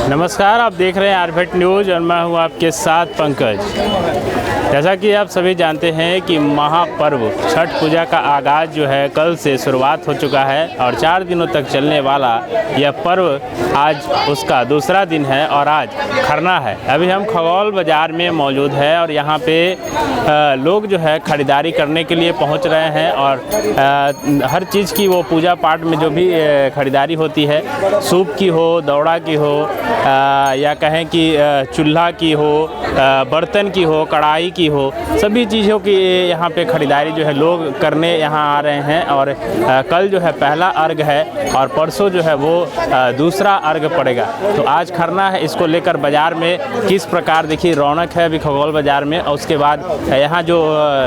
नमस्कार, आप देख रहे हैं आरभट न्यूज़ और मैं हूं आपके साथ पंकज। जैसा कि आप सभी जानते हैं कि महापर्व छठ पूजा का आगाज़ जो है कल से शुरुआत हो चुका है और 4 दिनों तक चलने वाला यह पर्व आज उसका दूसरा दिन है और आज खरना है। अभी हम खगौल बाज़ार में मौजूद है और यहाँ पे लोग जो है ख़रीदारी करने के लिए पहुँच रहे हैं और हर चीज़ की वो पूजा पाठ में जो भी ख़रीदारी होती है, सूप की हो, दौड़ा की हो या कहें कि चूल्हा की हो, बर्तन की हो, कढ़ाई की हो, सभी चीज़ों की यहाँ पे ख़रीदारी जो है लोग करने यहाँ आ रहे हैं। और कल जो है पहला अर्घ है और परसों जो है वो दूसरा अर्घ पड़ेगा। तो आज खरना है, इसको लेकर बाज़ार में किस प्रकार देखिए रौनक है अभी खगौल बाज़ार में। और उसके बाद यहाँ जो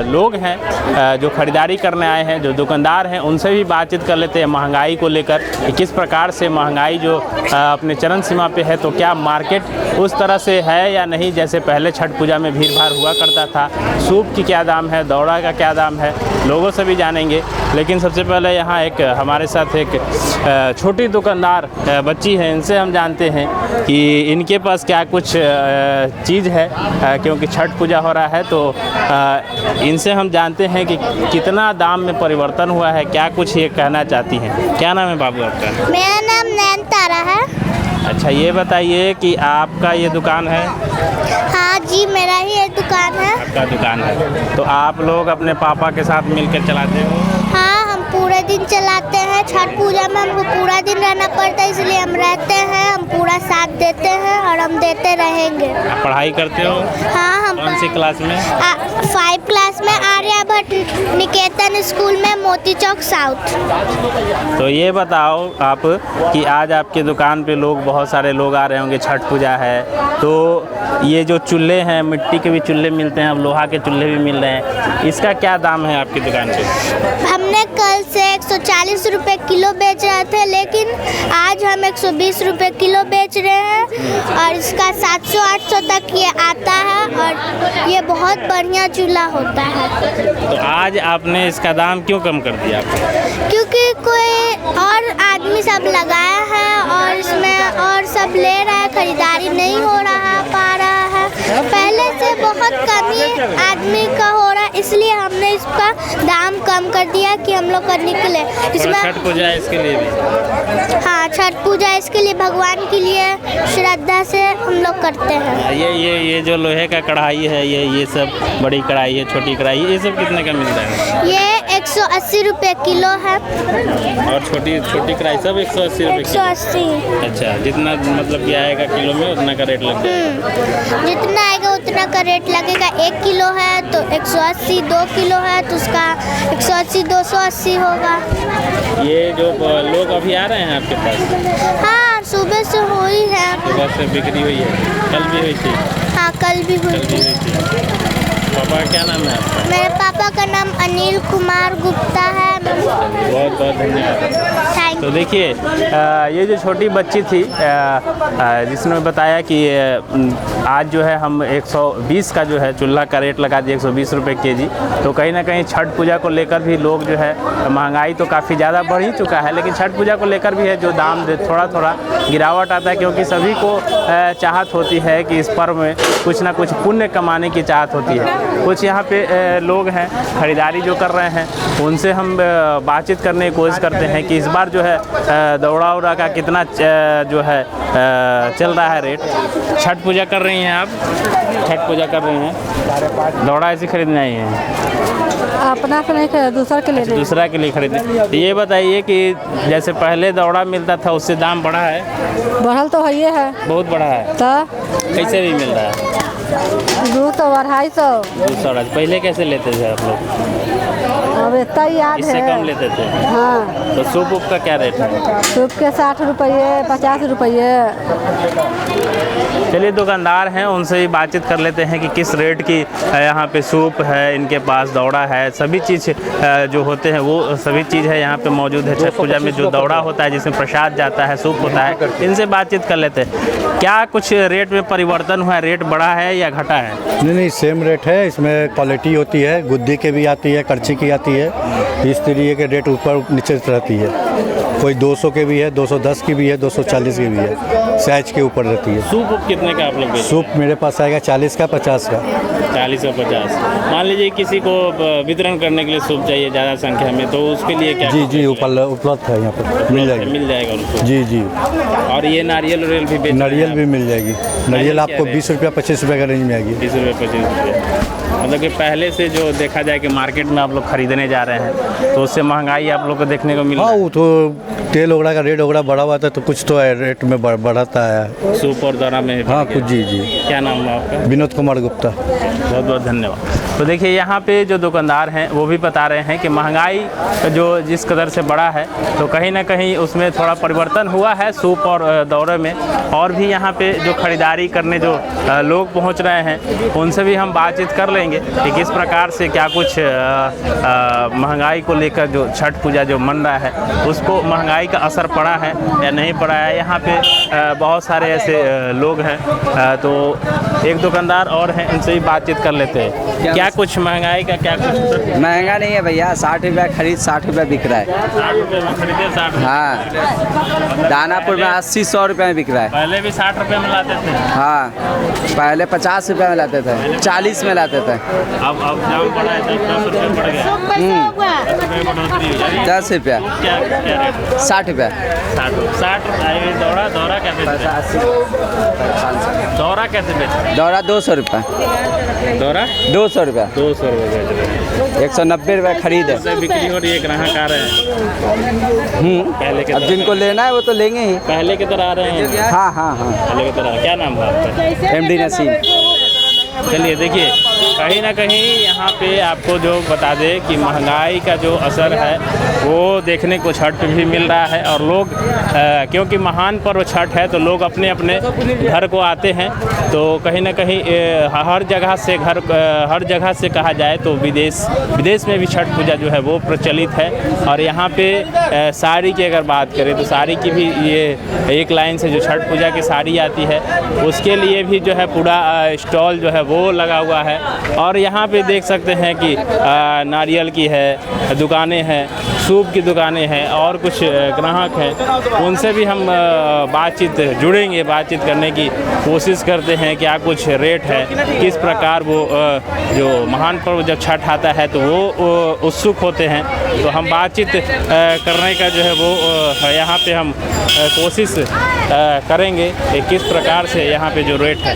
लोग हैं जो ख़रीदारी करने आए हैं, जो दुकानदार हैं, उनसे भी बातचीत कर लेते हैं महंगाई को लेकर कि किस प्रकार से महंगाई जो अपने चरम सीमा पे है, तो क्या मार्केट उस तरह से है या नहीं जैसे पहले छठ पूजा में भीड़ भाड़ हुआ करता था। सूप की क्या दाम है, दौड़ा का क्या दाम है, लोगों से भी जानेंगे। लेकिन सबसे पहले यहाँ एक हमारे साथ एक छोटी दुकानदार बच्ची है, इनसे हम जानते हैं कि इनके पास क्या कुछ चीज़ है, क्योंकि छठ पूजा हो रहा है। तो इनसे हम जानते हैं कि कितना दाम में परिवर्तन हुआ है, क्या कुछ ये कहना चाहती हैं। क्या नाम है बाबू आपका? मेरा नाम नैन तारा है। अच्छा, ये बताइए कि आपका ये दुकान है? हाँ जी, मेरा ही ये दुकान है। आपका दुकान है, तो आप लोग अपने पापा के साथ मिलकर चलाते हो? हाँ, हम पूरे दिन चलाते हैं। छठ पूजा में हमको पूरा दिन रहना पड़ता है, इसलिए हम रहते हैं, हम पूरा साथ देते हैं और हम देते रहेंगे। आप पढ़ाई करते हो? हाँ, हम कौन सी क्लास में? 5 क्लास में आर्यभट्ट निकेतन स्कूल में, मोती चौक साउथ। तो ये बताओ आप कि आज आपके दुकान पे लोग, बहुत सारे लोग आ रहे होंगे, छठ पूजा है, तो ये जो चूल्हे हैं, मिट्टी के भी चूल्हे मिलते हैं, अब लोहा के चूल्हे भी मिल रहे हैं, इसका क्या दाम है आपकी दुकान पे? हमने कल से 140 रुपये किलो बेच रहे थे, लेकिन आज हम 120 रुपये किलो बेच रहे हैं और इसका 700-800 तक ये आता है और ये बहुत बढ़िया चूल्हा होता है। तो आज आपने इसका दाम क्यों कम कर दिया? क्योंकि कोई और आदमी सब लगाया है और इसमें और सब ले रहा है, खरीदारी नहीं हो पा रहा है। पहले से बहुत कमी आदमी का हो रहा है, इसलिए हमने इसका दाम कम कर दिया कि हम लोग का निकले। इसमें छठ पूजा इसके लिए भी? हाँ, छठ पूजा इसके लिए, भगवान के लिए श्रद्धा से हम लोग करते हैं। ये जो लोहे का कढ़ाई है, ये सब बड़ी कढ़ाई है, छोटी कढ़ाई, ये सब कितने का मिलता है? ये 180 रुपये किलो है। और छोटी कढ़ाई सब 180 रुपये? 180। अच्छा, जितना मतलब कि आएगा किलो में उतना का रेट लग जाएगा? जितना आएगा उतना का रेट लगेगा। 1 किलो है तो 180, 2 किलो है तो उसका 180, 280 होगा। ये जो लोग अभी आ रहे हैं आपके पास? हाँ, सुबह से हुई है। सुबह से बिक्री हुई है? कल भी हुई थी? हाँ, कल भी हुई थी। पापा का क्या नाम है आपका? मेरे पापा का नाम अनिल कुमार गुप्ता है। बहुत बहुत धन्यवाद। तो देखिए ये जो छोटी बच्ची थी जिसने बताया कि आज जो है हम 120 का जो है चूल्हा का रेट लगा दिए, 120 रुपये केजी। तो कहीं ना कहीं छठ पूजा को लेकर भी लोग जो है, महंगाई तो काफ़ी ज़्यादा बढ़ ही चुका है, लेकिन छठ पूजा को लेकर भी है जो दाम थोड़ा थोड़ा गिरावट आता है, क्योंकि सभी को चाहत होती है कि इस पर्व में कुछ ना कुछ पुण्य कमाने की चाहत होती है। कुछ यहाँ पे लोग हैं ख़रीदारी जो कर रहे हैं, उनसे हम बातचीत करने की कोशिश करते हैं कि इस बार जो है दौड़ा उड़ा का कितना जो है चल रहा है रेट। छठ पूजा कर रही हैं आप? छठ पूजा कर रही हैं, दौड़ा ऐसे खरीदना ही है? अपना के नहीं, दूसरा के लिए। दूसरा के लिए खरीदे। तो ये बताइए कि जैसे पहले दौड़ा मिलता था उससे दाम बढ़ा है? बढ़ल तो है, बहुत बढ़ा है। तो कैसे भी मिल रहा है? 200, 250। 200। पहले कैसे लेते थे आप लोग? अब इतना याद इससे है। कम लेते थे? हाँ। तो सूप उप का क्या रेट है? सूप के 60 रुपये, 50 रुपये। चलिए दुकानदार हैं, उनसे ही बातचीत कर लेते हैं कि किस रेट की यहाँ पे सूप है, इनके पास दौड़ा है, सभी चीज़ जो होते हैं वो सभी चीज़ है यहाँ पे मौजूद है। छठ पूजा में जो दौड़ा होता है जिसमें प्रसाद जाता है, सूप होता है, इनसे बातचीत कर लेते हैं। क्या कुछ रेट में परिवर्तन हुआ है, रेट बढ़ा है या घटा है? नहीं, सेम रेट है। इसमें क्वालिटी होती है, गुद्दी के भी आती है, करची की आती है, इस तरीके के रेट ऊपर नीचे रहती है। कोई 200 के भी है, 210 की भी है, 240 की भी है, साइज के ऊपर रहती है। सूप कितने का आप लोग बेचते सूप मेरे पास आएगा 40 का, 50 का। हैं? 40 और 50। मान लीजिए किसी को वितरण करने के लिए सूप चाहिए ज़्यादा संख्या में, तो उसके लिए क्या? जी उपलब्ध है यहाँ पर, मिल जाएगी। मिल जाएगा उनको। जी। और ये नारियल भी बेच रहे हैं नारियल आप? भी मिल जाएगी। नारियल आपको 20 रुपया 25 रुपये का रेंज में आएगी। 20 रुपये 25 रुपये। मतलब कि पहले से जो देखा जाए कि मार्केट में आप लोग खरीदने जा रहे हैं तो उससे महंगाई आप लोग को देखने को मिल रहा हाँ, है। वो तो तेल वगैरह का रेट वगैरह बढ़ा हुआ था, तो कुछ तो रेट में बढ़ाता है। सूप और दौरा में हाँ कुछ। जी। क्या नाम है आपका? विनोद कुमार गुप्ता। बहुत बहुत धन्यवाद। तो देखिए यहाँ पे जो दुकानदार हैं वो भी बता रहे हैं कि महंगाई जो जिस कदर से बढ़ा है तो कहीं ना कहीं उसमें थोड़ा परिवर्तन हुआ है सूप और दौरे में। और भी यहाँ पे जो खरीदारी करने जो लोग पहुँच रहे हैं उनसे भी हम बातचीत कर लेंगे कि किस प्रकार से क्या कुछ महंगाई को लेकर जो छठ पूजा जो मन रहा है उसको महंगाई का असर पड़ा है या नहीं पड़ा है। यहाँ पे बहुत सारे ऐसे लोग हैं, तो एक दुकानदार और हैं, इनसे भी बातचीत कर लेते हैं। क्या कुछ महंगाई का क्या कुछ? महंगा नहीं है भैया, 60 रुपया खरीद 60 रुपया बिक रहा है। 60 रुपये में खरीदे 60 रुपये। हाँ, दानापुर में 80-100 रुपये में बिक रहा है। पहले भी 60 रुपये में लाते थे। हाँ, पहले 50 रुपये में लाते थे, 40 में लाते थे। अब दाम बढ़ा है, 10 रुपये बढ़ गया। 10 रुपये बढ़ोतरी हुई है। 10 रुपया, क्या रेट? 60 रुपया। 60 दौरा क्या बेचते हैं? दौरा कैसे बेचते हैं? दौरा 200 रुपया। दौरा 200 रुपया। 200 रुपये बेच रहे हैं। 190 रुपया खरीद है। से बिक्री हो रही है, ग्राहक आ रहे हैं पहले के अब तरह? जिनको लेना है वो तो लेंगे ही। पहले की तरह आ रहे हैं? हाँ। पहले की तरह। क्या नाम था आपका? MD नसीम। चलिए देखिए, कहीं ना कहीं यहाँ पे आपको जो बता दें कि महंगाई का जो असर है वो देखने को छठ पे भी मिल रहा है। और लोग क्योंकि महान पर्व छठ है तो लोग अपने अपने घर को आते हैं, तो कहीं ना कहीं हर जगह से कहा जाए तो विदेश में भी छठ पूजा जो है वो प्रचलित है। और यहाँ पे साड़ी की अगर बात करें तो साड़ी की भी ये एक लाइन से जो छठ पूजा की साड़ी आती है उसके लिए भी जो है पूरा स्टॉल जो है वो लगा हुआ है। और यहाँ पे देख सकते हैं कि नारियल की है दुकानें हैं, सूप की दुकानें हैं और कुछ ग्राहक हैं, उनसे भी हम बातचीत करने की कोशिश करते हैं। क्या कुछ रेट है, किस प्रकार वो जो महान पर्व जब छठ आता है तो वो उत्सुक होते हैं, तो हम बातचीत करने का जो है वो यहाँ पे हम कोशिश करेंगे कि किस प्रकार से यहाँ पे जो रेट है।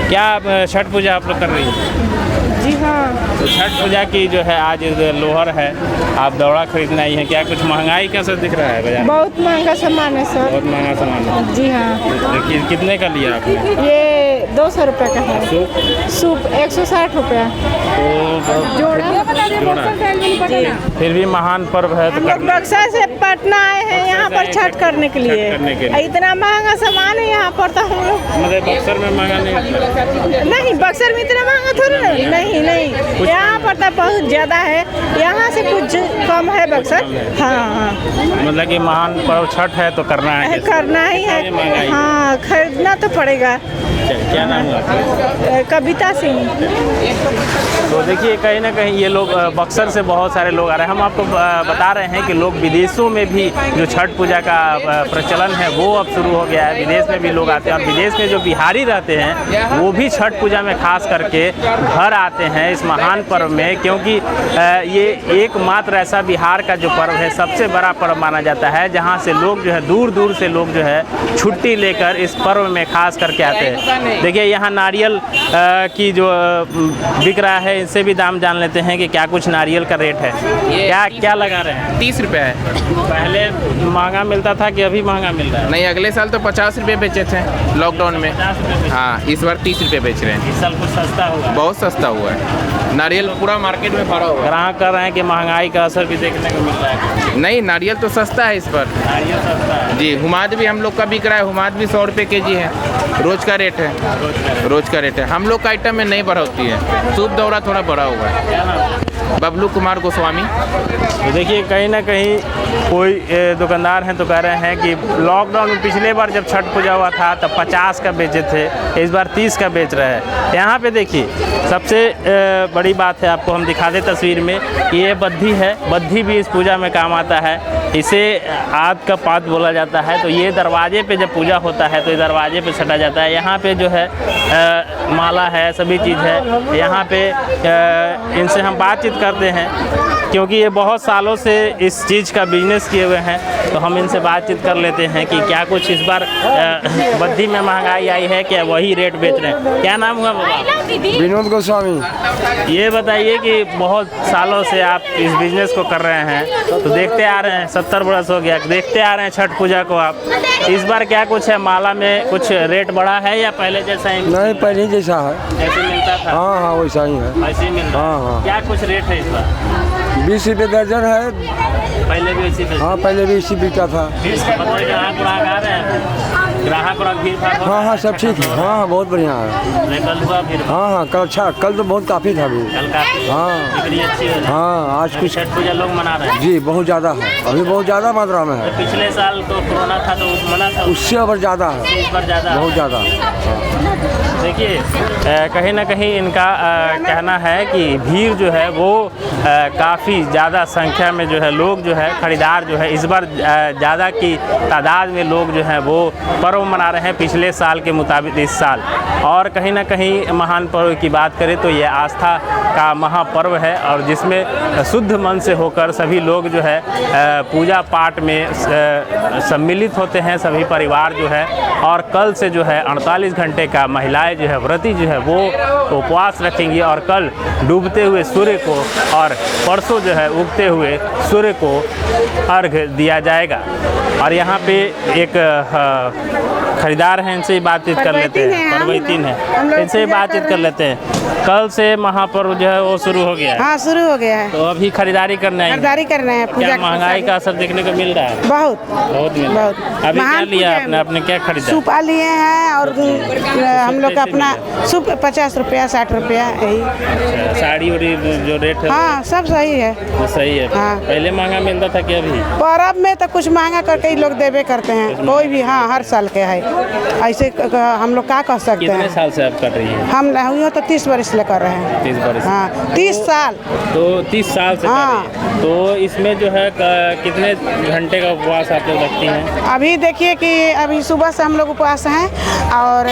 क्या छठ पूजा आप लोग कर रही हैं? जी हाँ। तो छठ पूजा की जो है आज लोहर है, आप दौड़ा खरीदने आई हैं, क्या कुछ महंगाई कैसे दिख रहा है बाजार? बहुत महंगा सामान है सर। बहुत महंगा सामान है। जी हाँ। कितने का लिया आपने? ये 200 रुपये का है। सूप 160 रुपया जोड़ा। फिर भी महान पर्व है तो बक्सर से पटना आए हैं यहाँ पर छठ करने के लिए। इतना महंगा सामान है यहाँ पर तो हम लोग। मतलब बक्सर में महंगा नहीं, बक्सर में इतना महंगा थोड़ी नहीं। यहाँ पर तो बहुत ज़्यादा है, यहाँ से कुछ कम है बक्सर। हाँ। मतलब कि महान पर्व छठ है तो करना ही है। हाँ, खरीदना तो पड़ेगा। क्या नाम है आपका? कविता सिंह। तो देखिए कहीं ना कहीं ये लोग बक्सर से बहुत सारे लोग आ रहे हैं। हम आपको बता रहे हैं कि लोग विदेशों में भी जो छठ पूजा का प्रचलन है वो अब शुरू हो गया है। विदेश में भी लोग आते हैं और विदेश में जो बिहारी रहते हैं वो भी छठ पूजा में खास करके घर आते हैं इस महान पर्व में, क्योंकि ये एकमात्र ऐसा बिहार का जो पर्व है सबसे बड़ा पर्व माना जाता है, जहाँ से लोग जो है दूर दूर से लोग जो है छुट्टी लेकर इस पर्व में खास करके आते हैं। देखिए यहाँ नारियल की जो बिक रहा है, इससे भी दाम जान लेते हैं कि क्या कुछ नारियल का रेट है। क्या लगा रहे हैं? 30 रुपये है। पहले महंगा मिलता था कि अभी महंगा मिल रहा है? नहीं, अगले साल तो 50 रुपये बेचे थे लॉकडाउन में। 50 रुपये। हाँ, इस बार 30 रुपये बेच रहे हैं। इस साल कुछ सस्ता होगा? बहुत सस्ता हुआ है, नारियल पूरा मार्केट में भरा हुआ है। ग्राहक कर रहे हैं कि महंगाई का असर भी देखने को मिल रहा है। नहीं, नारियल तो सस्ता है इस पर। नारियल सस्ता है जी। हुमाद भी हम लोग का बिक रहा है, हुमाद भी 100 रुपये kg है। रोज का रेट है। हम लोग का आइटम में नहीं बढ़ोतरी है। सूप दौरा थोड़ा बढ़ा हुआ है। बबलू कुमार गोस्वामी। तो देखिए कहीं ना कहीं कोई दुकानदार हैं तो कह रहे हैं कि लॉकडाउन में पिछले बार जब छठ पूजा हुआ था तब 50 का बेचे थे, इस बार 30 का बेच रहे हैं। यहाँ पे देखिए सबसे बड़ी बात है, आपको हम दिखा दें तस्वीर में, ये बद्धी है। बद्धी भी इस पूजा में काम आता है। इसे आद का पात बोला जाता है। तो ये दरवाजे पे जब पूजा होता है तो ये दरवाजे पे सटा जाता है। यहाँ पे जो है माला है, सभी चीज़ है। यहाँ पे इनसे हम बातचीत करते हैं क्योंकि ये बहुत सालों से इस चीज़ का बिजनेस किए हुए हैं, तो हम इनसे बातचीत कर लेते हैं कि क्या कुछ इस बार बद्दी में महंगाई आई है, क्या वही रेट बेच रहे हैं। क्या नाम हुआ बाबा? विनोद गोस्वामी। ये बताइए कि बहुत सालों से आप इस बिजनेस को कर रहे हैं, तो देखते आ रहे हैं 70 बरस हो गया, देखते आ रहे हैं छठ पूजा को आप। इस बार क्या कुछ है, माला में कुछ रेट बढ़ा है या पहले जैसा ही? नहीं, पहले जैसा है, ऐसे मिलता था? हाँ हाँ वैसा ही है, ऐसे ही मिलता? हाँ हाँ। क्या कुछ रेट है इस बार? 20 रुपये दर्जन है। पहले भी इसी हाँ पहले भी इसी बिकता था। ग्राहक आ रहे हैं, ग्राहक और भीड़ भाड़? हाँ हाँ सब ठीक है, हाँ हाँ बहुत बढ़िया है। कल हुआ भीड़? हाँ हाँ कल अच्छा, कल तो बहुत काफ़ी था अभी। कल काफी? हाँ बिक्री अच्छी है? हाँ आज कुछ छठ पूजा लोग मना रहे हैं? जी बहुत ज़्यादा है, अभी बहुत ज़्यादा मात्रा में है। पिछले साल तो कोरोना था तो मना था, उससे और ज़्यादा है, इस बार ज़्यादा? बहुत ज़्यादा। देखिए कहीं ना कहीं इनका कहना है कि भीड़ जो है वो काफ़ी ज़्यादा संख्या में जो है लोग जो है खरीदार जो है इस बार ज़्यादा की तादाद में लोग जो हैं वो पर्व मना रहे हैं पिछले साल के मुताबिक इस साल। और कहीं ना कहीं महान पर्व की बात करें तो ये आस्था का महापर्व है और जिसमें शुद्ध मन से होकर सभी लोग जो है पूजा पाठ में सम्मिलित होते हैं, सभी परिवार जो है। और कल से जो है 48 घंटे का महिलाएं जो है व्रती जो है वो उपवास रखेंगी और कल डूबते हुए सूर्य को और परसों जो है उगते हुए सूर्य को अर्घ दिया जाएगा। और यहाँ पे एक खरीदार हैं, इनसे ही बातचीत कर लेते हैं। परवैतीन है, इनसे ही बातचीत कर लेते हैं। कल से महापर्व जो है वो शुरू हो गया है? हाँ शुरू हो गया है। तो अभी खरीदारी करना है? खरीदारी करना है। क्या महंगाई का असर देखने को मिल रहा है? बहुत मिल रहा है। अभी क्या लिया आपने? आपने क्या खरीदा? सूपा लिए हैं और हम लोग का अपना सूप 50 रुपया 60 रुपया यही। साड़ी उड़ी जो रेट है? हाँ सब सही है। सही है। हाँ। पहले महंगा मिलता था क्या अभी? पर्व में तो कुछ महंगा करके ही लोग देवे करते हैं, कोई भी। हाँ हर साल के है ऐसे, हम लोग क्या कह सकते हैं। कितने साल से आप कर रही हैं? हम हुई तो 30 वर्ष ले कर रहे हैं। 30 वर्ष? हाँ 30 साल। तो 30 साल से हाँ। कर रही हैं। तो इसमें जो है कितने घंटे का उपवास आप लोग रखती हैं? अभी देखिए कि अभी सुबह से हम लोग उपवास हैं और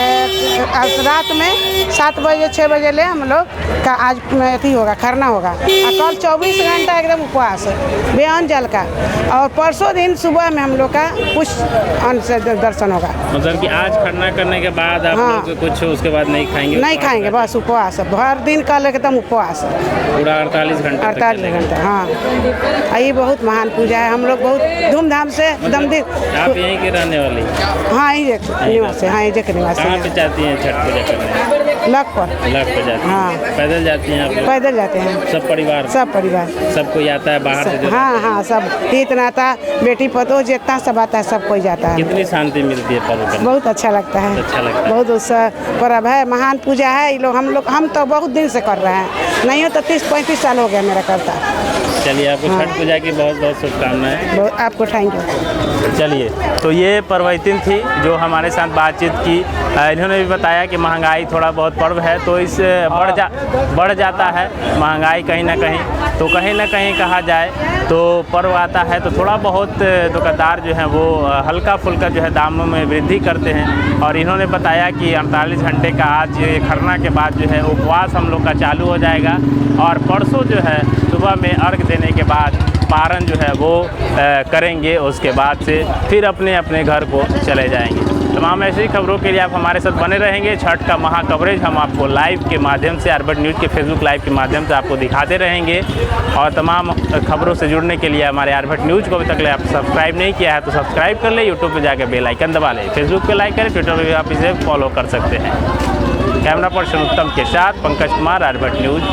रात में 7 बजे 6 बजे ले हम लोग का आज अथी होगा, खरना होगा। और कल 24 घंटा एकदम उपवास है बेअन्न जल का। और परसों दिन सुबह में हम लोग का कुछ अन्न से दर्शन होगा। मतलब कि आज खरना करने के बाद आप हाँ। लोग कुछ उसके बाद नहीं खाएंगे? नहीं खाएंगे, बस उपवास है भर दिन कल एकदम उपवास है पूरा 48 घंटे? 48 घंटा। हाँ ये बहुत महान पूजा है, हम लोग बहुत धूमधाम से दमदी। आप यहीं के रहने वाली? हाँ ये निवासी। हाँ ये निवासी। कहाँ पे जाती हैं छठ पूजा करने? लग पर जाती हैं? हाँ। पैदल जाती हैं आप लोग? पैदल जाते हैं सब परिवार? सब परिवार सब कोई आता है बाहर से? हाँ हाँ सब तीत नाता बेटी पतो जितना सब आता है, सब कोई जाता है। कितनी शांति मिलती है पर्व करने? बहुत अच्छा लगता है। अच्छा लगता है। बहुत उत्साह पर्व है, महान पूजा है। ये लोग हम तो बहुत दिन से कर रहे हैं, नहीं हो तो 30-35 साल हो गया मेरा करता। चलिए आपको छठ पूजा की बहुत बहुत शुभकामनाएं। आपको थैंक यू। चलिए, तो ये परवैतीन थी जो हमारे साथ बातचीत की। इन्होंने भी बताया कि महंगाई थोड़ा बहुत पर्व है तो इस बढ़ जाता है महंगाई कहीं ना कहीं। तो कहीं ना कहीं कहा जाए तो पर्व आता है तो थोड़ा बहुत दुकानदार जो हैं वो हल्का फुल्का जो है दामों में वृद्धि करते हैं। और इन्होंने बताया कि 48 घंटे का आज खरना के बाद जो है उपवास हम लोग का चालू हो जाएगा और परसों जो है सुबह में अर्घ देने के बाद पारण जो है वो करेंगे। उसके बाद से फिर अपने अपने घर को चले जाएंगे। तमाम ऐसी खबरों के लिए आप हमारे साथ बने रहेंगे। छठ का महा कवरेज हम आपको लाइव के माध्यम से अर्बन न्यूज़ के फेसबुक लाइव के माध्यम से आपको दिखाते रहेंगे। और तमाम खबरों से जुड़ने के लिए हमारे अर्बन न्यूज़ को अभी तक आप सब्सक्राइब नहीं किया है तो सब्सक्राइब कर ले, यूट्यूब पर जाकर बेल आइकन दबा लें, फेसबुक पे लाइक करें, ट्विटर पर भी आप इसे फॉलो कर सकते हैं। कैमरा पर्सन उत्तम के साथ पंकज कुमार, अर्बन न्यूज़।